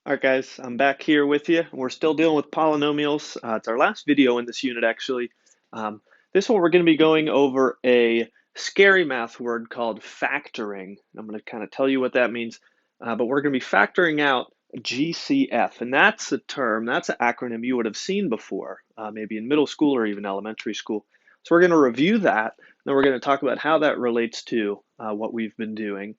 All right, guys, I'm back here with you. We're still dealing with polynomials. It's our last video in this unit, actually. Um, this one, we're going to be going over a scary math word called factoring. I'm going to kind of tell you what that means, but we're going to be factoring out GCF, and that's a term, that's an acronym you would have seen before, maybe in middle school or even elementary school. So we're going to review that, and then we're going to talk about how that relates to what we've been doing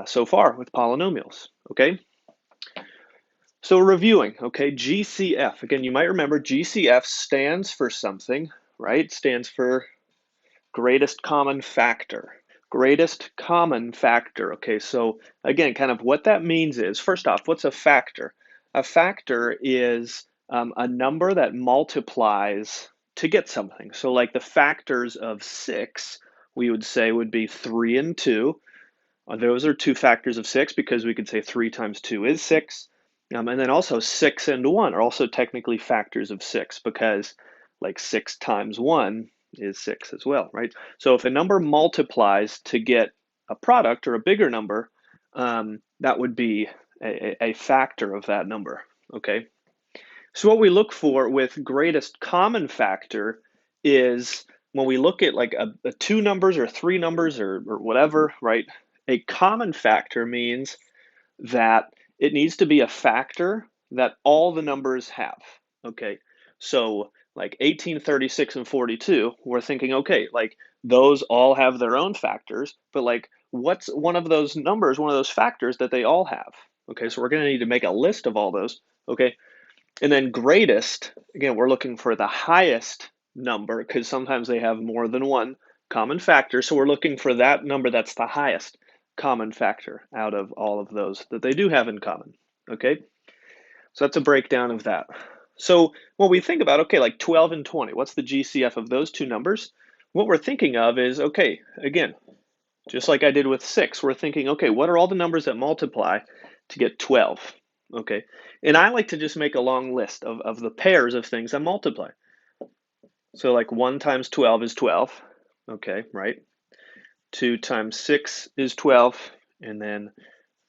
so far with polynomials, okay? So reviewing, okay, GCF. Again, you might remember GCF stands for something, right? Stands for greatest common factor. Greatest common factor. Okay, so again, kind of what that means is, first off, what's a factor? A factor is a number that multiplies to get something. So like the factors of 6, we would say would be 3 and 2. Those are two factors of 6 because we could say 3 times 2 is 6. And then also 6 and 1 are also technically factors of 6 because like 6 times 1 is 6 as well, right? So if a number multiplies to get a product or a bigger number, that would be a factor of that number, okay? So what we look for with greatest common factor is when we look at like a two numbers or three numbers or whatever, right? A common factor means that it needs to be a factor that all the numbers have. Okay, so like 18, 36, and 42, we're thinking, okay, like those all have their own factors, but like what's one of those numbers, one of those factors that they all have? Okay, so we're going to need to make a list of all those. Okay, and then greatest, again, we're looking for the highest number because sometimes they have more than one common factor. So we're looking for that number that's the highest common factor out of all of those that they do have in common. Okay, so that's a breakdown of that. So when we think about, okay, like 12 and 20, what's the GCF of those two numbers? What we're thinking of is, okay, again, just like I did with 6, we're thinking, okay, what are all the numbers that multiply to get 12? Okay, and I like to just make a long list of the pairs of things that multiply. So like 1 times 12 is 12, okay, right? 2 times 6 is 12, and then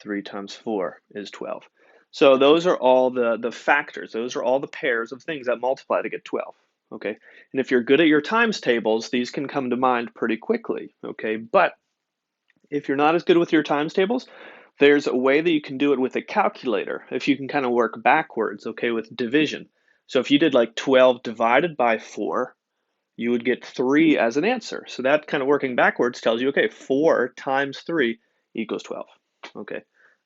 3 times 4 is 12. So those are all the factors. Those are all the pairs of things that multiply to get 12, okay? And if you're good at your times tables, these can come to mind pretty quickly, okay? But if you're not as good with your times tables, there's a way that you can do it with a calculator. If you can kind of work backwards, okay, with division. So if you did like 12 divided by 4, you would get 3 as an answer. So that kind of working backwards tells you, okay, 4 times 3 equals 12. Okay.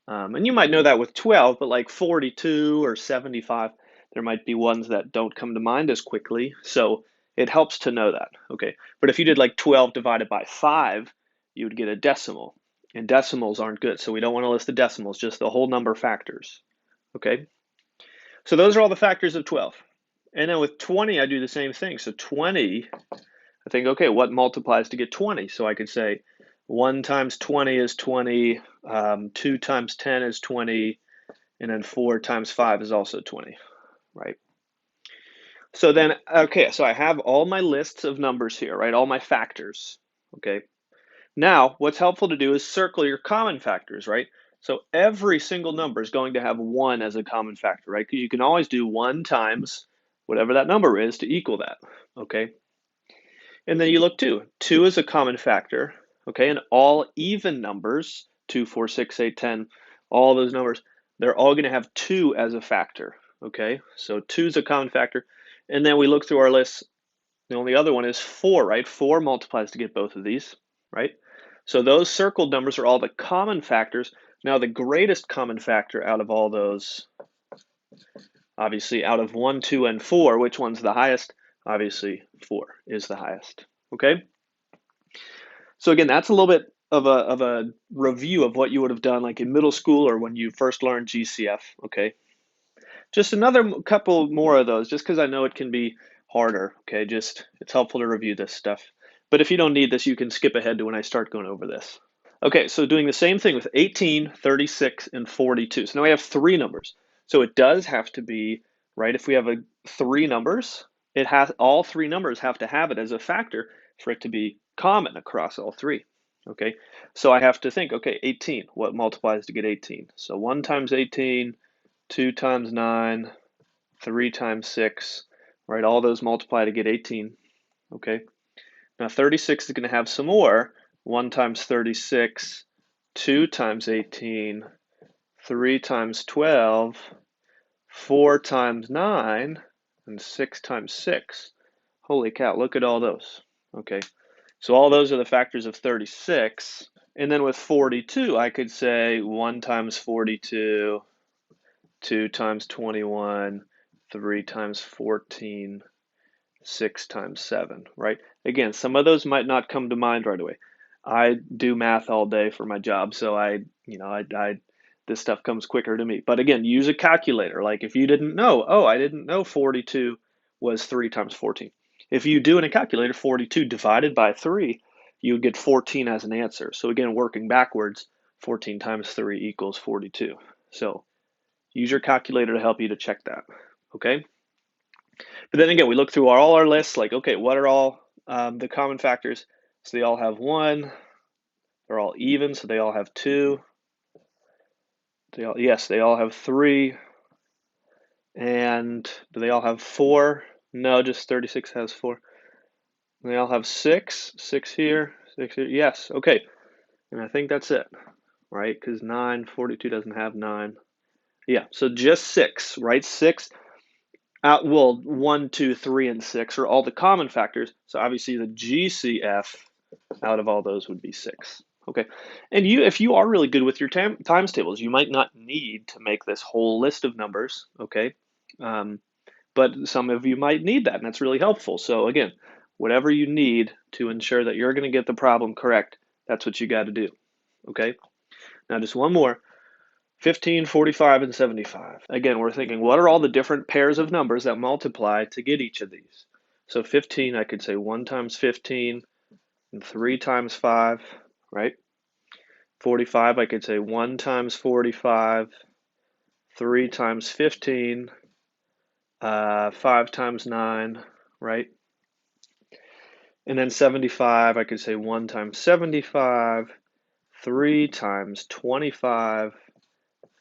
And you might know that with 12, but like 42 or 75, there might be ones that don't come to mind as quickly. So it helps to know that. Okay. But if you did like 12 divided by 5, you would get a decimal. And decimals aren't good. So we don't want to list the decimals, just the whole number factors. Okay. So those are all the factors of 12. And then with 20, I do the same thing. So 20, I think, okay, what multiplies to get 20? So I could say 1 times 20 is 20, 2 times 10 is 20, and then 4 times 5 is also 20, right? So then, okay, so I have all my lists of numbers here, right? All my factors, okay? Now, what's helpful to do is circle your common factors, right? So every single number is going to have 1 as a common factor, right? You can always do 1 times whatever that number is to equal that, okay? And then you look 2. 2 is a common factor, okay? And all even numbers, 2, 4, 6, 8, 10, all those numbers, they're all going to have 2 as a factor, okay? So 2 is a common factor. And then we look through our list. The only other one is 4, right? 4 multiplies to get both of these, right? So those circled numbers are all the common factors. Now the greatest common factor out of all those, obviously out of 1, 2, and 4, which one's the highest? Obviously 4 is the highest, okay? So again, that's a little bit of a review of what you would have done like in middle school or when you first learned GCF, okay? Just another couple more of those, just because I know it can be harder, okay? Just, it's helpful to review this stuff. But if you don't need this, you can skip ahead to when I start going over this. Okay, so doing the same thing with 18, 36, and 42. So now we have 3 numbers. So it does have to be, right, if we have 3 numbers, it has all 3 numbers have to have it as a factor for it to be common across all 3. Okay, so I have to think, okay, 18, what multiplies to get 18? So 1 times 18 2 times 9, 3 times 6, right? All those multiply to get 18, okay? Now 36 is going to have some more. 1 times 36, 2 times 18, 3 times 12, 4 times 9, and 6 times 6. Holy cow, look at all those. Okay, so all those are the factors of 36. And then with 42, I could say 1 times 42, 2 times 21, 3 times 14, 6 times 7, right? Again, some of those might not come to mind right away. I do math all day for my job, so this stuff comes quicker to me. But again, use a calculator. Like if you didn't know, oh, I didn't know 42 was 3 times 14. If you do in a calculator 42 divided by 3, you would get 14 as an answer. So again, working backwards, 14 times 3 equals 42. So use your calculator to help you to check that, okay? But then again, we look through all our lists, like, okay, what are all the common factors? So they all have 1. They're all even, so they all have 2. Yes, they all have 3. And do they all have 4? No, just 36 has 4. And they all have 6. 6 here, 6 here. Yes, okay. And I think that's it, right? Because 42 doesn't have 9. Yeah, so just 6, right? 6. Well, 1, 2, 3, and 6 are all the common factors. So obviously the GCF out of all those would be 6. Okay, and if you are really good with your times tables, you might not need to make this whole list of numbers. Okay, but some of you might need that, and that's really helpful. So again, whatever you need to ensure that you're going to get the problem correct, that's what you got to do. Okay, now just one more. 15, 45, and 75. Again, we're thinking, what are all the different pairs of numbers that multiply to get each of these? So 15, I could say 1 times 15 and 3 times 5, right? 45, I could say 1 times 45, 3 times 15, 5 times 9, right? And then 75, I could say 1 times 75, 3 times 25,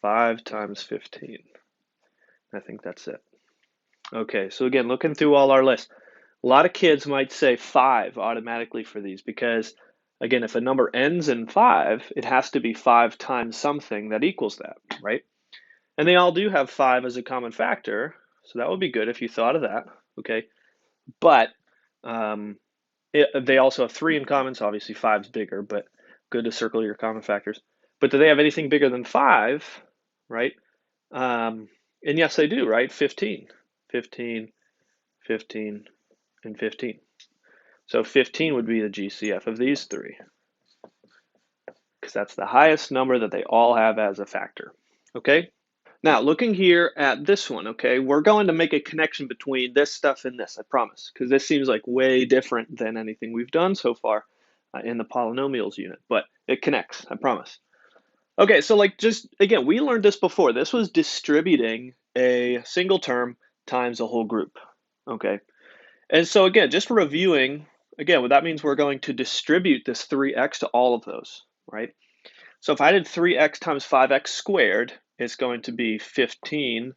5 times 15. I think that's it. Okay, so again, looking through all our lists, a lot of kids might say 5 automatically for these because, again, if a number ends in 5, it has to be 5 times something that equals that, right? And they all do have 5 as a common factor, so that would be good if you thought of that, okay? But they also have 3 in common, so obviously 5's bigger, but good to circle your common factors. But do they have anything bigger than 5, right? And yes, they do, right? 15, 15, 15, and 15. So 15 would be the GCF of these three, because that's the highest number that they all have as a factor, okay? Now, looking here at this one, okay, we're going to make a connection between this stuff and this, I promise, because this seems like way different than anything we've done so far in the polynomials unit, but it connects, I promise. Okay, so like just, again, we learned this before. This was distributing a single term times a whole group, okay? And so again, just reviewing, again, what that means we're going to distribute this 3x to all of those, right? So if I did 3x times 5x squared, it's going to be 15x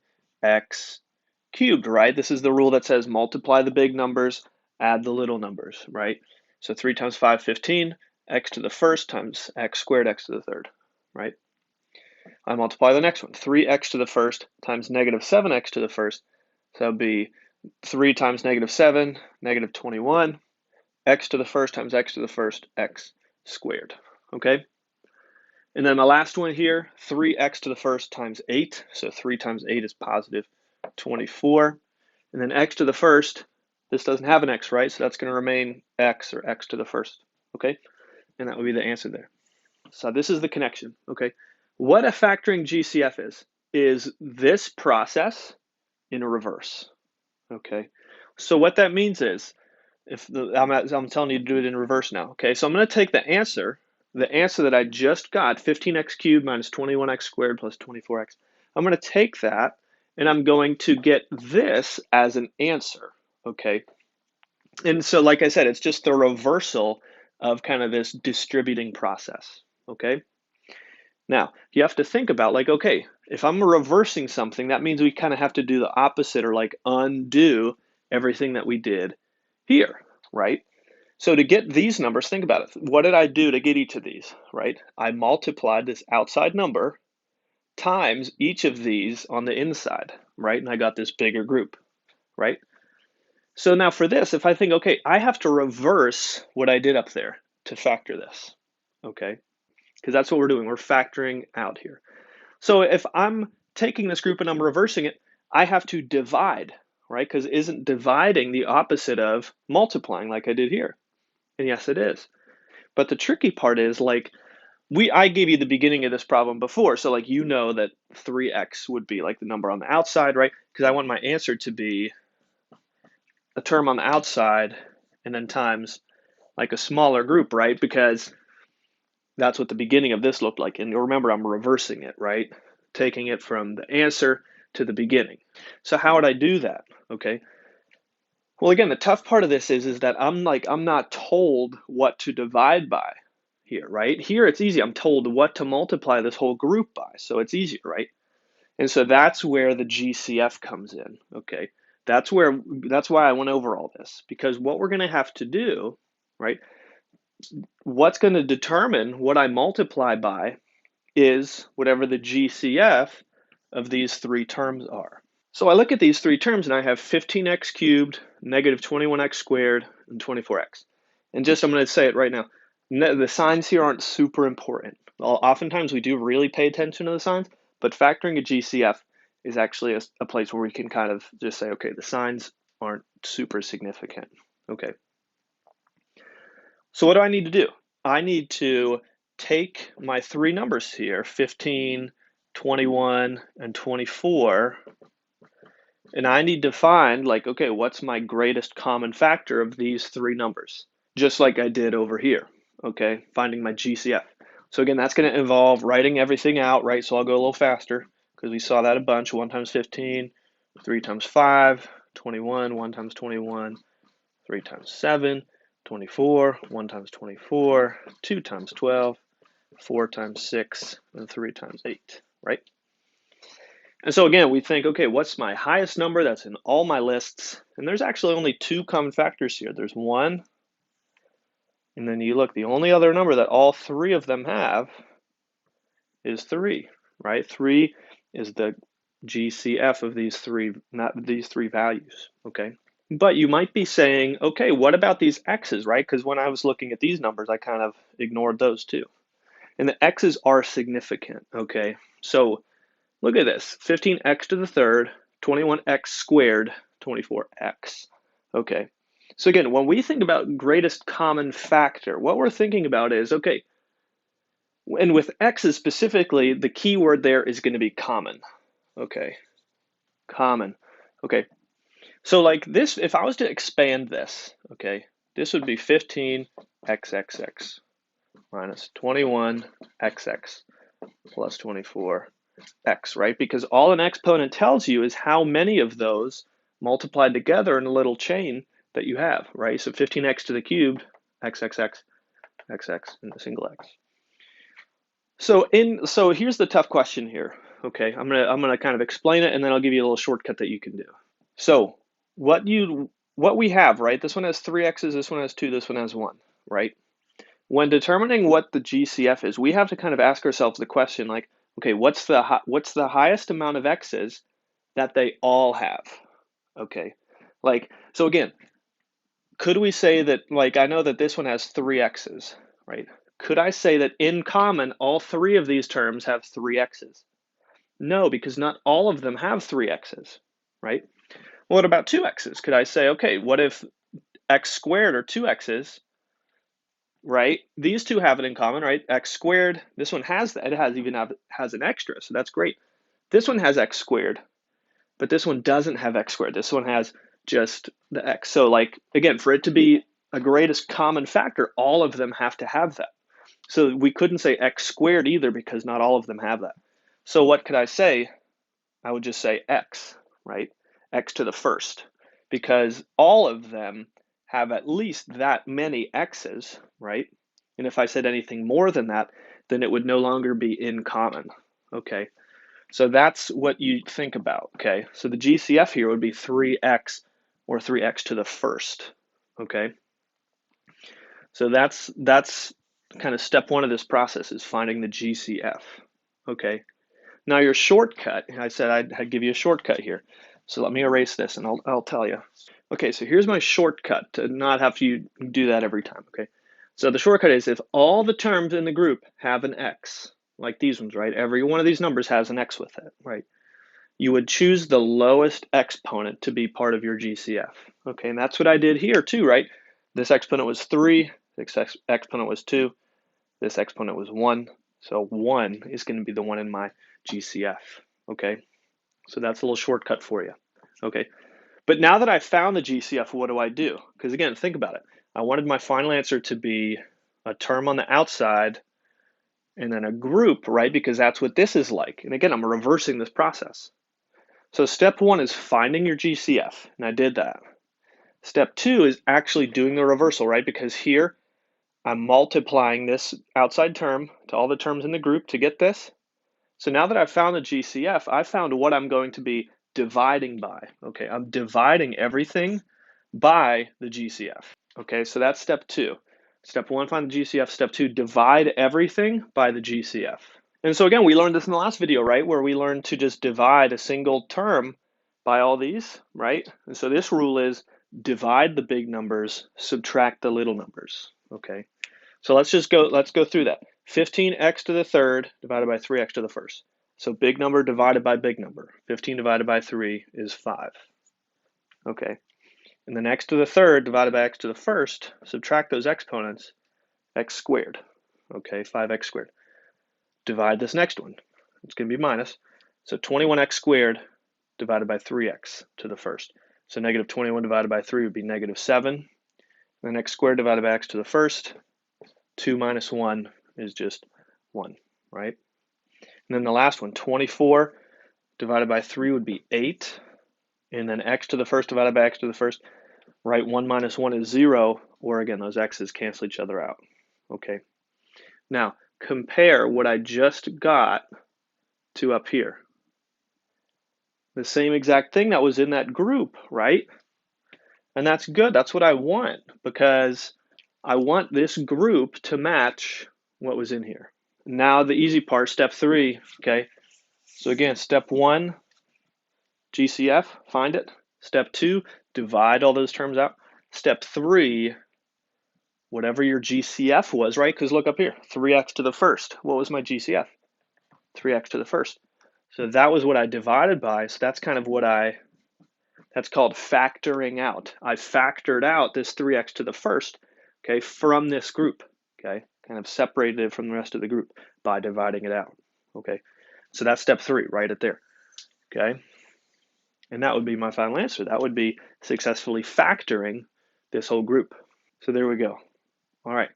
cubed, right? This is the rule that says multiply the big numbers, add the little numbers, right? So 3 times 5, 15, x to the first times x squared, x to the third, right? I multiply the next one, 3x to the first times negative 7x to the first. So that would be 3 times negative 7, negative 21, x to the first times x to the first, x squared, okay? And then my last one here, 3x to the first times 8. So 3 times 8 is positive 24. And then x to the first, this doesn't have an x, right? So that's going to remain x, or x to the first, okay? And that would be the answer there. So this is the connection, okay? What a factoring GCF is this process in a reverse, okay? So what that means is, I'm telling you to do it in reverse now, okay? So I'm going to take the answer that I just got, 15x cubed minus 21x squared plus 24x. I'm going to take that, and I'm going to get this as an answer, okay? And so, like I said, it's just the reversal of kind of this distributing process, okay? Now, you have to think about like, okay, if I'm reversing something, that means we kind of have to do the opposite or like undo everything that we did here, right? So to get these numbers, think about it. What did I do to get each of these, right? I multiplied this outside number times each of these on the inside, right? And I got this bigger group, right? So now for this, if I think, okay, I have to reverse what I did up there to factor this, okay? Because that's what we're doing. We're factoring out here. So if I'm taking this group and I'm reversing it, I have to divide, right? Because isn't dividing the opposite of multiplying like I did here? And yes, it is. But the tricky part is like, I gave you the beginning of this problem before, so like you know that 3x would be like the number on the outside, right? Because I want my answer to be a term on the outside and then times like a smaller group, right? Because that's what the beginning of this looked like. And remember, I'm reversing it, right? Taking it from the answer to the beginning. So how would I do that? Okay. Well, again, the tough part of this is that I'm not told what to divide by here, right? Here it's easy. I'm told what to multiply this whole group by, so it's easier, right? And so that's where the GCF comes in, okay? That's why I went over all this, because what we're going to have to do, right? What's going to determine what I multiply by is whatever the GCF of these three terms are. So I look at these three terms and I have 15x cubed, negative 21x squared, and 24x. And I'm going to say it right now, the signs here aren't super important. Oftentimes we do really pay attention to the signs, but factoring a GCF is actually a place where we can kind of just say, okay, the signs aren't super significant. Okay. So what do I need to do? I need to take my three numbers here, 15, 21, and 24, and I need to find like, okay, what's my greatest common factor of these three numbers? Just like I did over here, okay, finding my GCF. So again, that's going to involve writing everything out, right? So I'll go a little faster because we saw that a bunch. 1 times 15, 3 times 5, 21, 1 times 21, 3 times 7, 24, 1 times 24, 2 times 12, 4 times 6, and 3 times 8, right? And so again, we think, okay, what's my highest number that's in all my lists? And there's actually only two common factors here. There's 1, and then you look, the only other number that all three of them have is 3, right? 3 is the GCF of these three values, okay? But you might be saying, okay, what about these x's, right? Because when I was looking at these numbers, I kind of ignored those too. And the x's are significant, okay? So look at this, 15x to the third, 21x squared, 24x, okay? So again, when we think about greatest common factor, what we're thinking about is, okay, and with x's specifically, the key word there is going to be common, okay? Common, okay? So like this, if I was to expand this, okay, this would be 15xxx minus 21xx plus 24x, right? Because all an exponent tells you is how many of those multiplied together in a little chain that you have, right? So 15x to the cubed, xxx, xx, and a single x. So here's the tough question here, okay? I'm gonna kind of explain it, and then I'll give you a little shortcut that you can do. So what we have, right? This one has 3 x's, this one has 2, this one has 1, right? When determining what the GCF is, we have to kind of ask ourselves the question like, okay, what's the highest amount of x's that they all have? Okay, like, so again, could we say that, like, I know that this one has 3 x's, right? Could I say that in common, all three of these terms have 3 x's? No, because not all of them have 3 x's, right? What about 2 x's? Could I say, okay, what if x squared or 2 x's, right? These two have it in common, right? X squared, this one has that. It has an extra, so that's great. This one has x squared, but this one doesn't have x squared. This one has just the x. So like, again, for it to be a greatest common factor, all of them have to have that. So we couldn't say x squared either because not all of them have that. So what could I say? I would just say x, right? X to the first, because all of them have at least that many x's, right? And if I said anything more than that, then it would no longer be in common. Okay, so that's what you think about. Okay, so the GCF here would be 3x or 3x to the first. Okay, so that's kind of step one of this process, is finding the GCF. Okay, now your shortcut, I said I'd give you a shortcut here. So let me erase this and I'll tell you. Okay, so here's my shortcut to not have you do that every time. Okay, so the shortcut is if all the terms in the group have an x, like these ones, right? Every one of these numbers has an x with it, right? You would choose the lowest exponent to be part of your GCF. Okay, and that's what I did here too, right? This exponent was 3, this exponent was 2, this exponent was 1. So 1 is going to be the one in my GCF. Okay, so that's a little shortcut for you. Okay, but now that I found the GCF, what do I do? Because again, think about it. I wanted my final answer to be a term on the outside and then a group, right? Because that's what this is like. And again, I'm reversing this process. So step one is finding your GCF, and I did that. Step two is actually doing the reversal, right? Because here I'm multiplying this outside term to all the terms in the group to get this. So now that I've found the GCF, I found what I'm going to be dividing by. Okay, I'm dividing everything by the GCF. Okay, so that's step two. Step one, find the GCF. Step two, divide everything by the GCF. And so again, we learned this in the last video, right? Where we learned to just divide a single term by all these, right? And so this rule is divide the big numbers, subtract the little numbers. Okay, so let's go through that. 15x to the third divided by 3x to the first. So big number divided by big number. 15 divided by 3 is 5. Okay, and then x to the third divided by x to the first, subtract those exponents, x squared. Okay, 5x squared. Divide this next one. It's going to be minus. So 21x squared divided by 3x to the first. So negative 21 divided by 3 would be negative 7. And then x squared divided by x to the first. 2 minus 1 is just 1, right? And then the last one, 24 divided by 3 would be 8. And then x to the first divided by x to the first, right? 1 minus 1 is 0, or again, those x's cancel each other out. Okay. Now, compare what I just got to up here. The same exact thing that was in that group, right? And that's good. That's what I want, because I want this group to match what was in here. Now the easy part, step 3, okay? So again, step 1, GCF, find it. Step 2, divide all those terms out. Step 3, whatever your GCF was, right? Because look up here, 3x to the first. What was my GCF? 3x to the first. So that was what I divided by. So that's kind of what that's called factoring out. I factored out this 3x to the first, okay, from this group, okay? Kind of separated it from the rest of the group by dividing it out, okay? So that's step 3, right at there, okay? And that would be my final answer. That would be successfully factoring this whole group. So there we go. All right.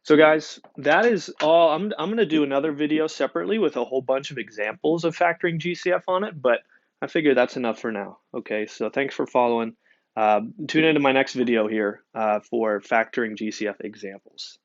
So guys, that is all. I'm going to do another video separately with a whole bunch of examples of factoring GCF on it, but I figure that's enough for now. Okay, so thanks for following. Tune into my next video here for factoring GCF examples.